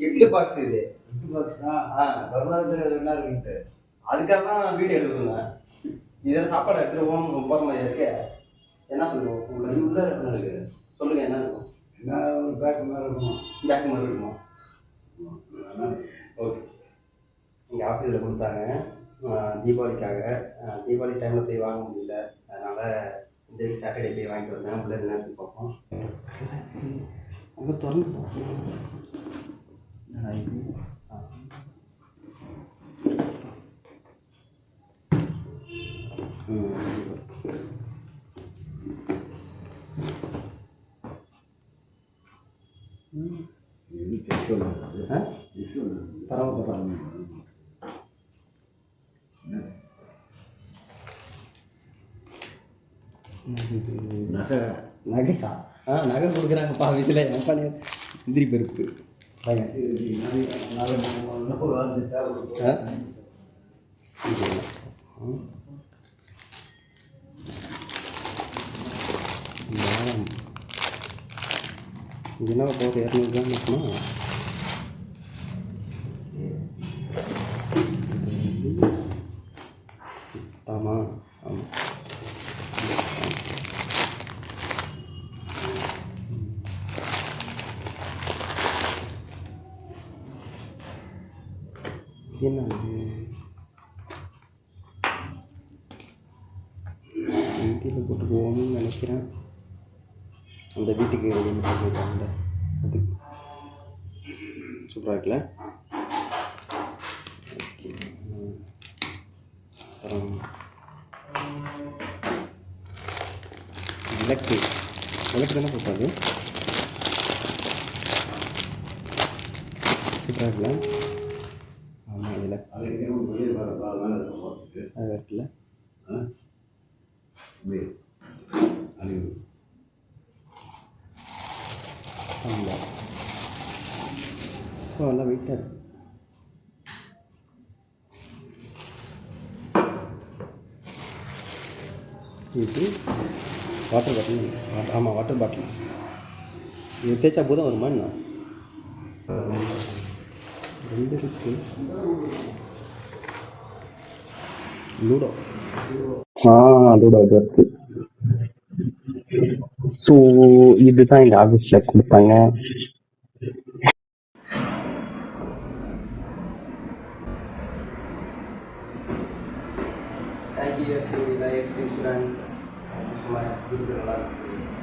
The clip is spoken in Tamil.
கிஃப்ட் பாக்ஸ் இது. கிஃப்ட் பாக்ஸா? வருமானத்தில் என்ன இருக்குன்ட்டு அதுக்காக தான் வீடியோ எடுக்க சொன்னேன். இதில் சாப்பாடு எடுத்துகிட்டு போகிற மாதிரி இருக்கு. என்ன சொல்லுவோம் உள்ள என்ன இருக்கு சொல்லுங்கள். என்ன இருக்கும்? என்ன ஒரு பேக் மாதிரி இருக்குமா? பேக் மாதிரி இருக்குமா? ஓகே. இங்கே ஆஃபீஸில் கொடுத்தாங்க தீபாவளிக்காக. தீபாவளி டைமில் போய் வாங்க முடியல. அதனால் இந்த வீக் சாட்டர்டே போய் வாங்கிட்டு வந்தேன். உள்ள என்ன இருக்கு பார்ப்போம். அங்கே திறந்து பார்ப்போம். பரவாயில்ல. நகையா? நகை கொடுக்குறாங்கப்பா ஆஃபீஸில். எப்பா முந்திரி பருப்பு இது என்ன போகுது? 200 கிராம் இருக்குமா? ஆமாம் ஆமாம். என்ன இந்தியில் போட்டு போவோம்னு நினைக்கிறேன். அந்த வீட்டுக்கு போயிட்டாங்க. அது சூப்பராக இருக்குல்ல? ஓகே. அப்புறம் விளக்கு தானே போட்டாது? சூப்பராக இருக்குல்ல? ஆமாம் விளக்கு அது இருக்குல்ல? ஆமாம். ஸோ நல்லா வெயிட்டாக இருக்குது. இது வாட்டர் பாட்டில். ஆமாம் வாட்டர் பாட்டில். இது தேய்ச்சா போதும் வருமா என்ன? 2 இருக்கு. லூடோ. லூடோ இது இருக்குது. ஸோ இதுதான் எங்கள் ஆஃபீஸில் கொடுத்தாங்க. ஐடிஎஸ் லைஃப் இன்சூரன்ஸ் நல்லா இருந்துச்சு.